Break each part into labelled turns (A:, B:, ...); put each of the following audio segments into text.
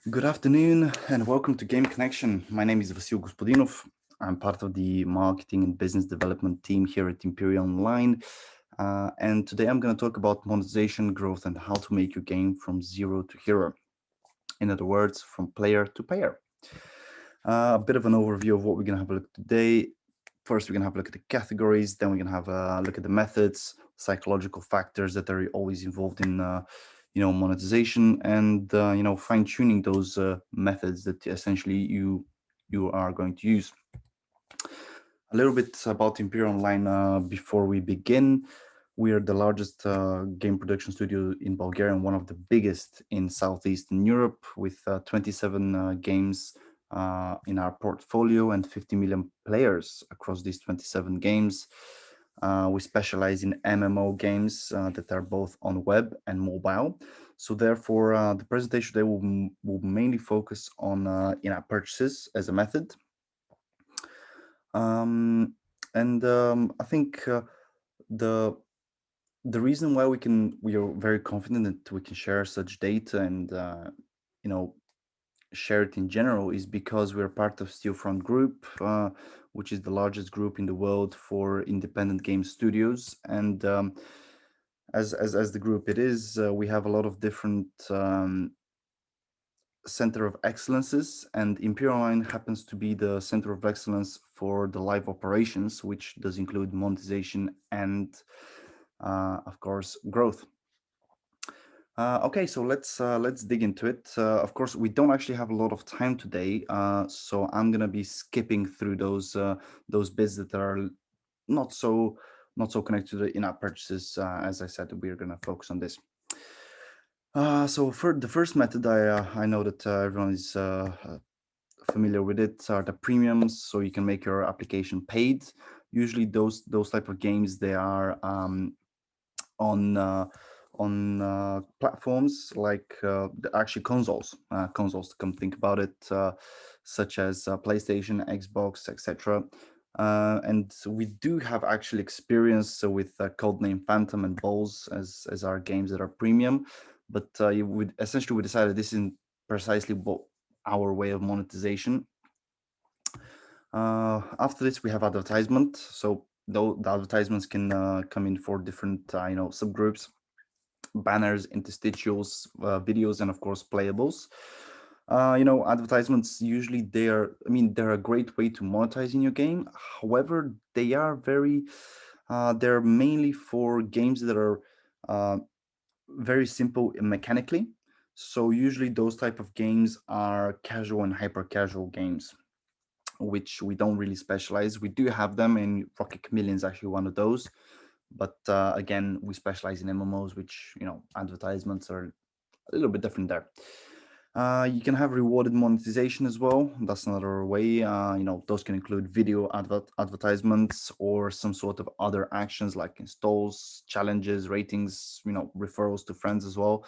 A: Good afternoon and welcome to Game Connection. My name is Vasil Gospodinov. I'm part of the marketing and business development team here at Imperia Online. And today I'm going to talk about monetization, growth, and how to make your game from zero to hero. In other words, from player to payer. A bit of an overview of what we're going to have a look at today. First, we're going to have a look at the categories. Then we're going to have a look at the methods, psychological factors that are always involved in monetization, and fine tuning those methods that essentially you are going to use. A little bit about Imperia Online before we begin. We are the largest game production studio in Bulgaria and one of the biggest in Southeastern Europe, with 27 games in our portfolio and 50 million players across these 27 games. We specialize in MMO games that are both on web and mobile. So therefore, the presentation today will mainly focus on in-app purchases as a method. I think the the reason why we are very confident that we can share such data and you know share it in general is because we're part of Steelfront Group, which is the largest group in the world for independent game studios. And as the group it is, we have a lot of different center of excellences, and Imperial Online happens to be the center of excellence for the live operations, which does include monetization and, of course, growth. Okay, so let's dig into it. Of course, we don't actually have a lot of time today, so I'm gonna be skipping through those bits that are not so connected to the in-app purchases. As I said, we're gonna focus on this. So for the first method, I know that everyone is familiar with it, are the premiums, so you can make your application paid. Usually, those type of games, they are on platforms like actually consoles to come think about it, such as PlayStation, Xbox, etc. And we do have actual experience with Codename Phantom and Balls as our games that are premium, but you would essentially we decided this isn't precisely what our way of monetization. After this, we have advertisement. So though the advertisements can come in for different subgroups: banners, interstitials, videos, and of course playables. Advertisements usually they're a great way to monetize in your game. However, they're mainly for games that are very simple mechanically. So usually those type of games are casual and hyper casual games, which we don't really specialize. We do have them, and Rocket Chameleon is actually one of those. But again, we specialize in MMOs, which advertisements are a little bit different there. You can have rewarded monetization as well. That's another way. Those can include video advertisements or some sort of other actions like installs, challenges, ratings, referrals to friends as well.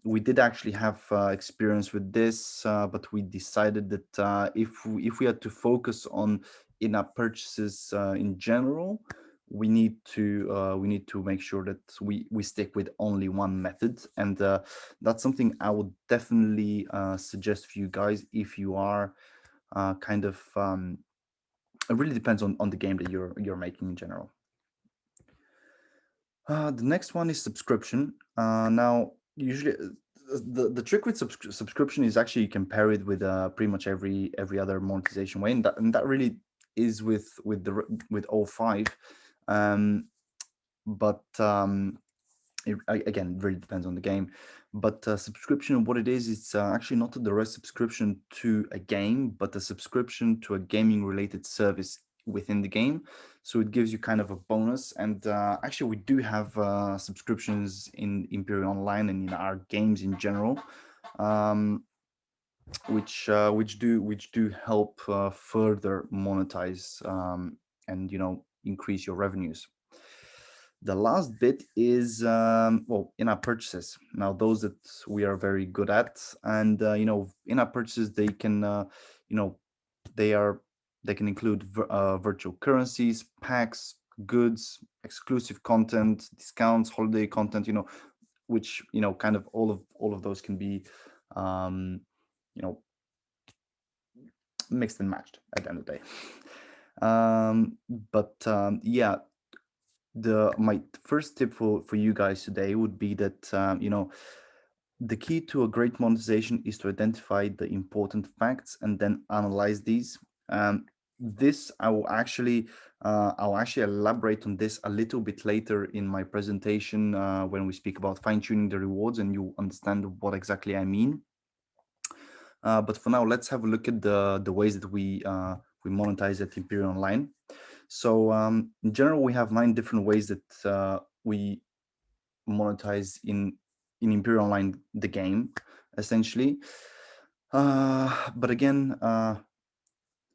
A: We did actually have experience with this, but we decided that if we had to focus on in-app purchases in general, we need to make sure that we stick with only one method, and that's something I would definitely suggest for you guys if you are kind of. It really depends on the game that you're making in general. The next one is subscription. Now, usually, the trick with subscription is actually you can pair it with pretty much every other monetization way, and that really is with all five. Um, but again, really depends on the game. But subscription, what it is, it's actually not a direct subscription to a game, but a subscription to a gaming related service within the game. So it gives you kind of a bonus. And actually, we do have subscriptions in Imperia Online and in our games in general, um, which do help further monetize, and increase your revenues. The last bit is in-app purchases. Now, those that we are very good at, and in-app purchases, they can you know they are they can include virtual currencies, packs, goods, exclusive content, discounts, holiday content. Which kind of all of those can be you know, mixed and matched at the end of the day. Yeah, my first tip for you guys today would be that the key to a great monetization is to identify the important facts and then analyze these. This I'll actually elaborate on this a little bit later in my presentation when we speak about fine tuning the rewards and you understand what exactly I mean. But for now, let's have a look at the ways that we monetize at Imperia Online. So in general, we have 9 different ways that we monetize in Imperia Online, the game, essentially. But again,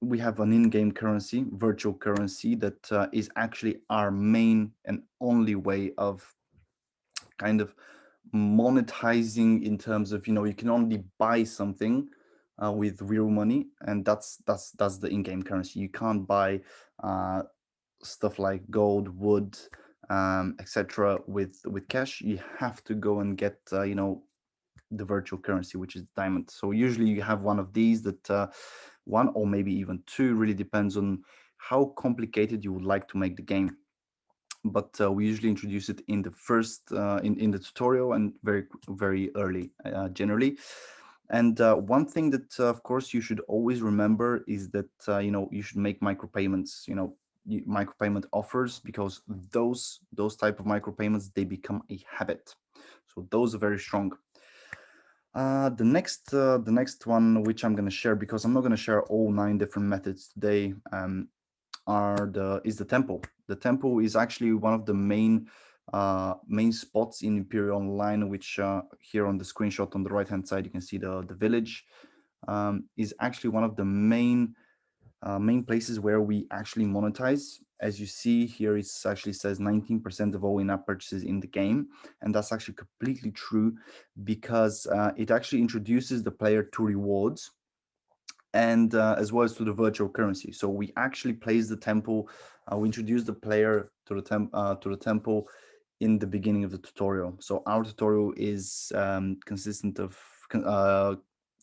A: we have an in-game currency, virtual currency, that is actually our main and only way of kind of monetizing in terms of, you can only buy something with real money, and that's the in-game currency. You can't buy stuff like gold, wood, etc. with cash. You have to go and get the virtual currency, which is diamond. So usually you have one of these, that one or maybe even two, really depends on how complicated you would like to make the game. But we usually introduce it in the first in the tutorial, and very early generally. And one thing that of course you should always remember is that you should make micropayments, micropayment offers, because those type of micropayments, they become a habit. So those are very strong. The next one, which I'm going to share, because I'm not going to share all 9 different methods today, is the temple. The temple is actually one of the main spots in Imperia Online, which here on the screenshot on the right hand side you can see the village, is actually one of the main places where we actually monetize. As you see here, it actually says 19% of all in-app purchases in the game, and that's actually completely true, because it actually introduces the player to rewards, and as well as to the virtual currency. So we actually place the temple, we introduce the player to the temple in the beginning of the tutorial. So our tutorial is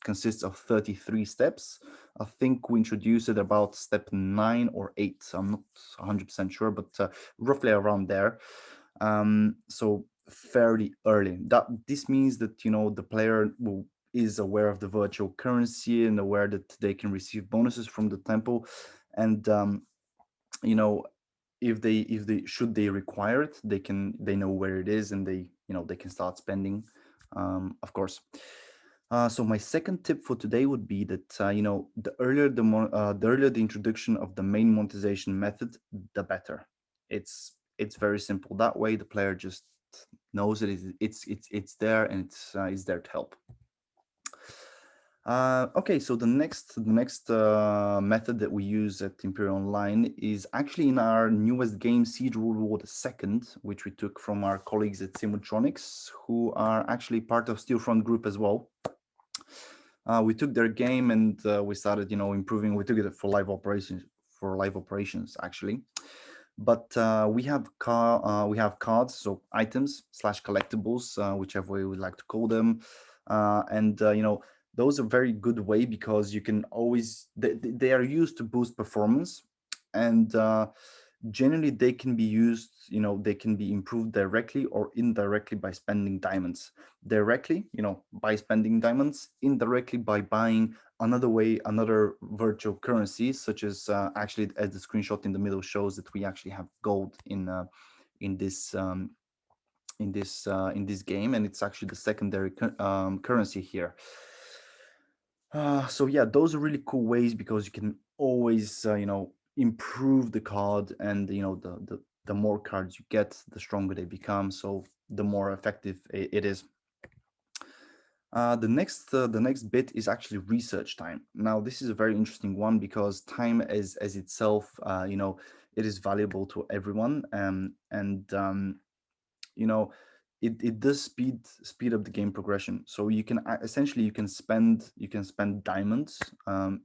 A: consists of 33 steps. I think we introduced it about step 9 or 8. So I'm not 100% sure, but roughly around there. So fairly early. This means that the player is aware of the virtual currency and aware that they can receive bonuses from the temple, and you know if they should they require it, they know where it is, and they can start spending, of course. So my second tip for today would be that the earlier the introduction of the main monetization method, the better. It's very simple. That way the player just knows that it's there, and it's there to help. Okay, so the next method that we use at Imperia Online is actually in our newest game, Siege World War II, which we took from our colleagues at Simultronics, who are actually part of Steelfront Group as well. We took their game, and we started, improving. We took it for live operations actually. But we have cards, so items / collectibles, whichever way we like to call them, and those are very good way, because you can always they are used to boost performance, and generally they can be used, they can be improved directly or indirectly by spending diamonds. Directly, by spending diamonds; indirectly, by buying another virtual currency, such as actually, as the screenshot in the middle shows, that we actually have gold in this in this game, and it's actually the secondary currency here. So yeah, those are really cool ways, because you can always improve the card, and the more cards you get, the stronger they become, so the more effective it is. The next bit is actually research time. Now, this is a very interesting one, because time as itself, it is valuable to everyone, and you know it does speed up the game progression. So you can essentially you can spend diamonds,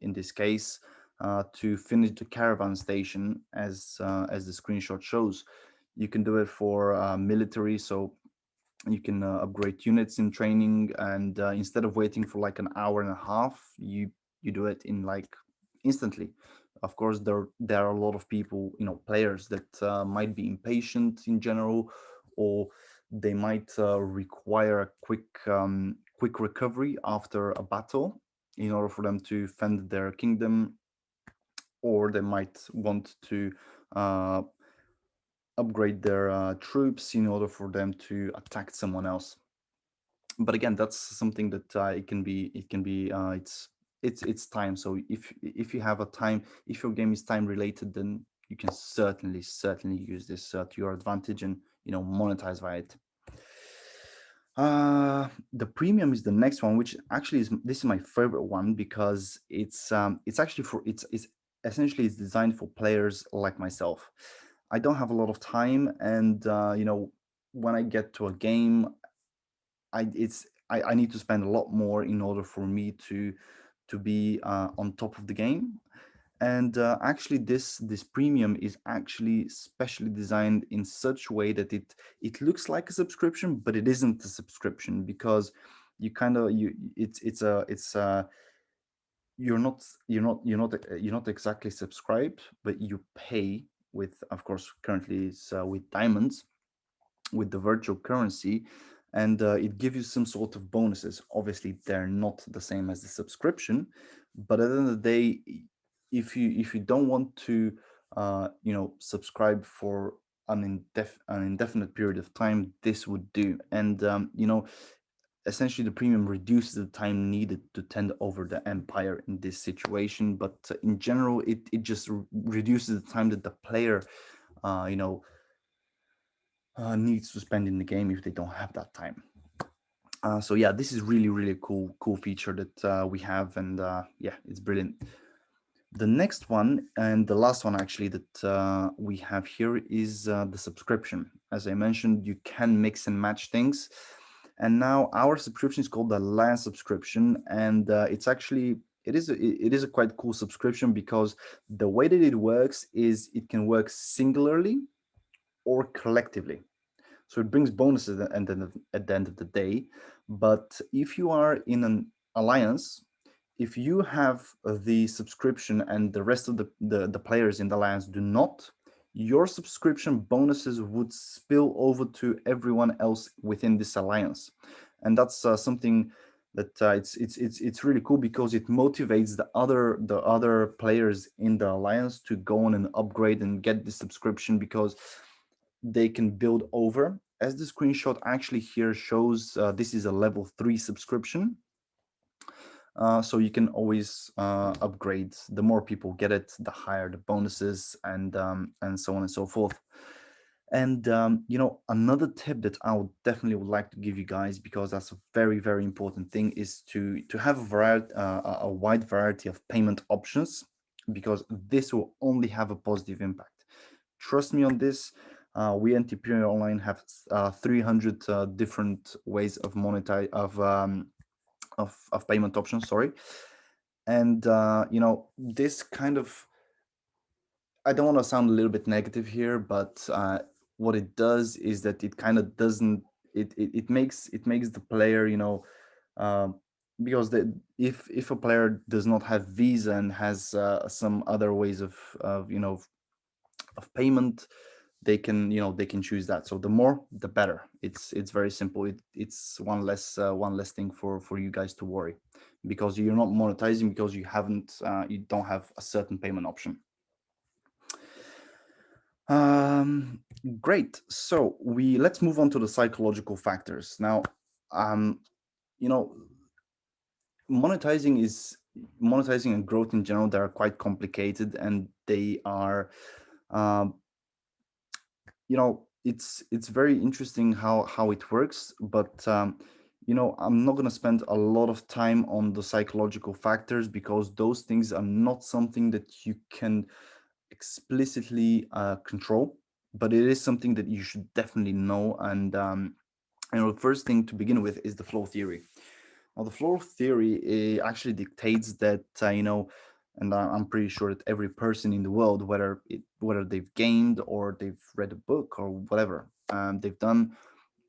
A: in this case, to finish the caravan station, as the screenshot shows. You can do it for military. So You can upgrade units in training, and instead of waiting for like an hour and a half, you do it in like instantly. Of course, there are a lot of people, players that might be impatient in general, or they might require a quick recovery after a battle in order for them to fend their kingdom, or they might want to uh, upgrade their troops in order for them to attack someone else. But again, that's something that it's time. So if you have a time, if your game is time related, then you can certainly use this to your advantage, and monetize via it. The premium is the next one, which actually this is my favorite one, because it's actually it's essentially it's designed for players like myself. I don't have a lot of time, and when I get to a game, I need to spend a lot more in order for me to be on top of the game. And actually, this premium is actually specially designed in such a way that it looks like a subscription, but it isn't a subscription, because you kind of you it's you're not exactly subscribed, but you pay with, of course, currently it's with diamonds, with the virtual currency, and it gives you some sort of bonuses. Obviously, they're not the same as the subscription, but at the end of the day, if you don't want to subscribe for an indefinite period of time, this would do. And essentially, the premium reduces the time needed to tend over the empire in this situation, but in general, it just reduces the time that the player uh, you know needs to spend in the game if they don't have that time. So yeah, this is really cool feature that we have, and yeah, it's brilliant. The next one, and the last one actually, that we have here is the subscription. As I mentioned, you can mix and match things, and now our subscription is called the Alliance subscription, and it's actually it is a quite cool subscription, because the way that it works is it can work singularly or collectively. So it brings bonuses at the end of the day. But if you are in an alliance, if you have the subscription and the rest of the players in the alliance do not, your subscription bonuses would spill over to everyone else within this alliance. And that's something that it's really cool, because it motivates the other players in the alliance to go on and upgrade and get the subscription, because they can build over. As the screenshot actually here shows, this is a level 3 subscription. So you can always upgrade. The more people get it, the higher the bonuses, and so on and so forth. And another tip that I would like to give you guys, because that's a very important thing, is to have a wide variety of payment options, because this will only have a positive impact. Trust me on this. We at Imperia Online have 300 different ways of monetize of payment options. Sorry, and this kind of, I don't want to sound a little bit negative here, but what it does is that it kind of doesn't. It makes the player, uh, because if a player does not have Visa and has some other ways of payment, they can choose that. So the more the better. It's very simple. It's one less thing for you guys to worry, because you're not monetizing because you don't have a certain payment option. um Great. So let's move on to the psychological factors now. um you know monetizing is monetizing and growth in general, they are quite complicated, and they are um it's very interesting how it works. But I'm not going to spend a lot of time on the psychological factors, because those things are not something that you can explicitly control, but it is something that you should definitely know. And the first thing to begin with is the flow theory. Now, the flow theory actually dictates that and I'm pretty sure that every person in the world, whether they've gamed or they've read a book or whatever they've done,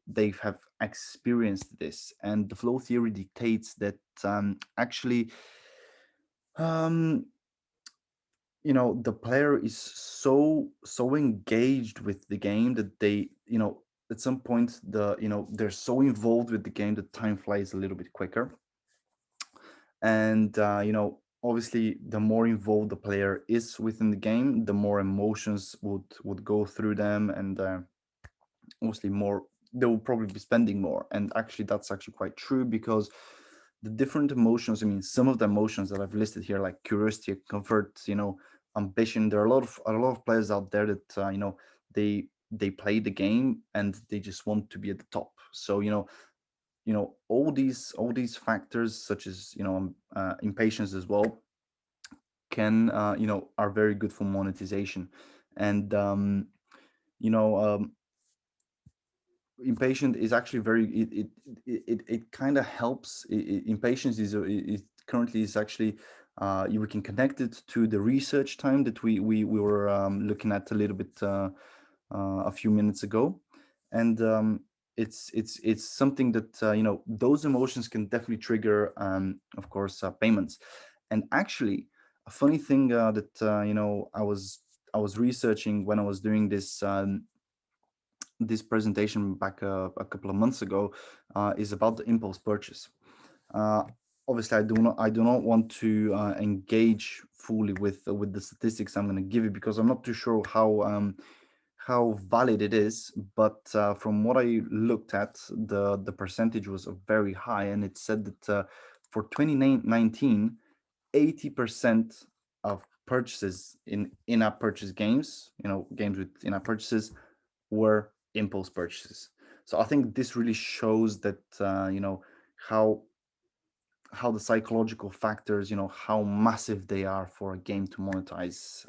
A: they have experienced this, and the flow theory dictates that actually, um, the player is so engaged with the game that they, at some point, they're so involved with the game that time flies a little bit quicker. And obviously, the more involved the player is within the game, the more emotions would go through them, and obviously more, they will probably be spending more. And actually, that's actually quite true, because the different emotions, I mean, some of the emotions that I've listed here, like curiosity, comfort, ambition, there are a lot of players out there that they play the game and they just want to be at the top. So all these factors, such as impatience as well, can are very good for monetization. And you know impatient is actually very, it kind of helps. Impatience is currently is actually, we can connect it to the research time that we were looking at a little bit a few minutes ago. And it's something that those emotions can definitely trigger, of course, payments. And actually, a funny thing that I was researching when I was doing this presentation back a couple of months ago, is about the impulse purchase. Uh, Obviously, I do not want to engage fully with the statistics I'm going to give you, because I'm not too sure how valid it is. But from what I looked at, the percentage was very high, and it said that for 2019, 80% of purchases in-app purchase games, games with in-app purchases, were impulse purchases. So I think this really shows that how how the psychological factors, how massive they are for a game to monetize.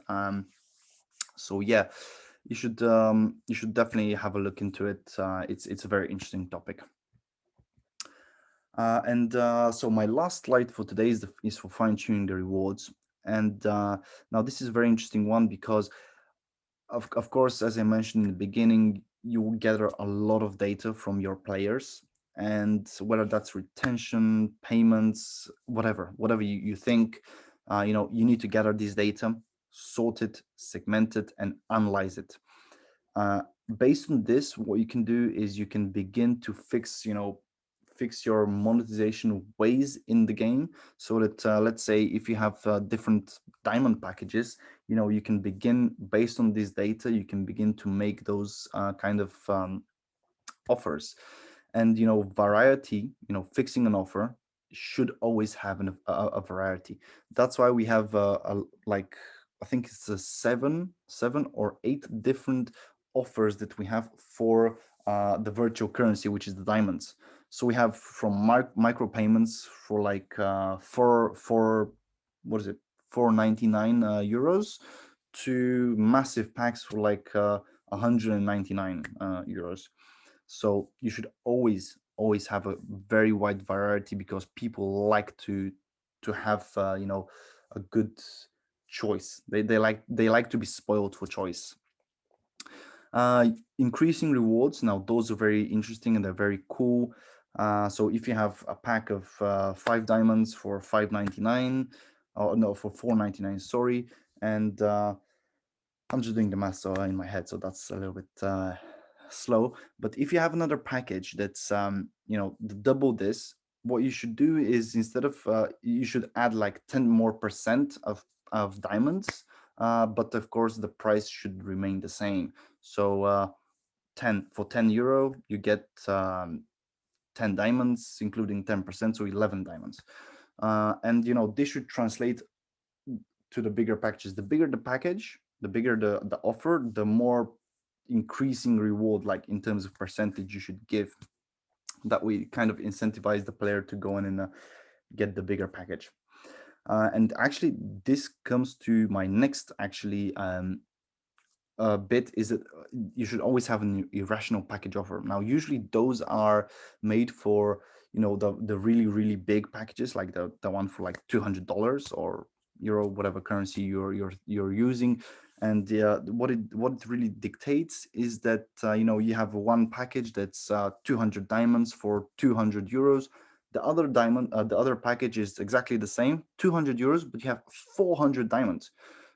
A: So yeah, you should definitely have a look into it. It's a very interesting topic. And so my last slide for today is for fine tuning the rewards. And now this is a very interesting one, because of course, as I mentioned in the beginning, you will gather a lot of data from your players, and whether that's retention, payments, whatever you think, you need to gather this data, sort it, segment it, and analyze it. uh, Based on this, what you can do is you can begin to fix your monetization ways in the game, so that, let's say, if you have different diamond packages, you can begin, based on this data, you can begin to make those kind of offers. And variety, fixing an offer should always have a variety. That's why we have like, I think it's a seven or eight different offers that we have for the virtual currency, which is the diamonds. So we have from micro payments for like for what is it, 499 euros, to massive packs for like 199 euros. So you should always have a very wide variety, because people like to have a good choice. They like to be spoiled for choice. Increasing rewards, now those are very interesting and they're very cool. So if you have a pack of 5 diamonds for 599, or no, for 499, sorry. And I'm just doing the math in my head, so that's a little bit slow. But if you have another package that's double this, what you should do is, instead of you should add like 10 more percent of diamonds, but of course the price should remain the same. So 10 euro, you get 10 diamonds, including 10%, so 11 diamonds. And this should translate to the bigger packages. The bigger the package, the bigger the offer, the more increasing reward, like in terms of percentage, you should give. That way, kind of incentivize the player to go in and get the bigger package. And actually, this comes to my next actually bit, is that you should always have an irrational package offer. Now, usually those are made for the really really big packages, like the one for like $200 or euro, whatever currency you're using. And what it really dictates is that you have one package that's 200 diamonds for 200 euros. The other package is exactly the same, 200 euros, but you have 400 diamonds.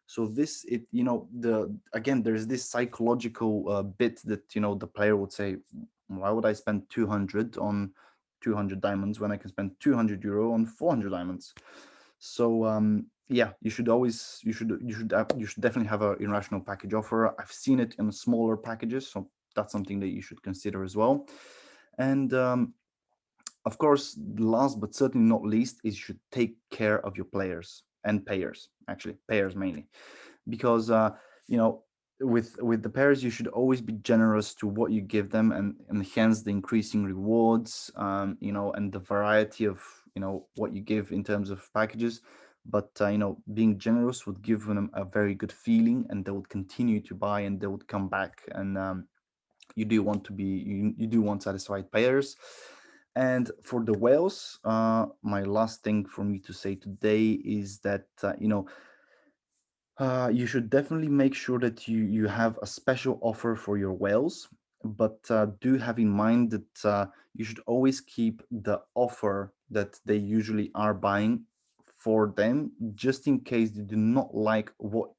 A: So this, it the again, there's this psychological bit that the player would say, why would I spend 200 on 200 diamonds when I can spend 200 euro on 400 diamonds? So yeah, you should definitely have a irrational package offer. I've seen it in smaller packages, so that's something that you should consider as well. And of course, last but certainly not least, is you should take care of your players and payers. Actually, payers mainly, because you know with the pairs you should always be generous to what you give them, and hence the increasing rewards, and the variety of what you give in terms of packages. But being generous would give them a very good feeling, and they would continue to buy, and they would come back. And you do want satisfied players. And for the whales, my last thing for me to say today is that you should definitely make sure that you have a special offer for your whales, but do have in mind that you should always keep the offer that they usually are buying for them, just in case they do not like what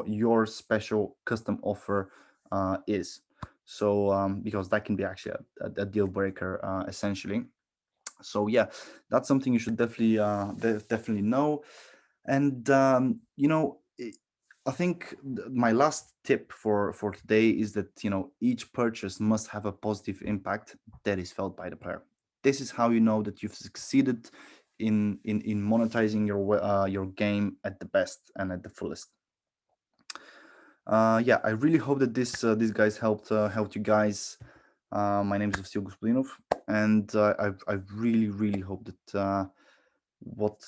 A: your special custom offer is. So because that can be actually a deal breaker essentially. So yeah, that's something you should definitely know. And I think my last tip for today is that each purchase must have a positive impact that is felt by the player. This is how you know that you've succeeded in monetizing your game at the best and at the fullest. Yeah, I really hope that these guys helped you guys. My name is Vasil Gospodinov, and I really hope that what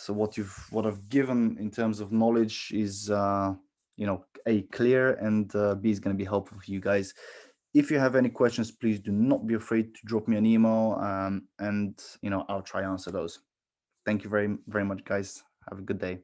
A: I've given in terms of knowledge is a clear, and b is going to be helpful for you guys. If you have any questions, please do not be afraid to drop me an email, and I'll try answer those. Thank you very much, guys. Have a good day.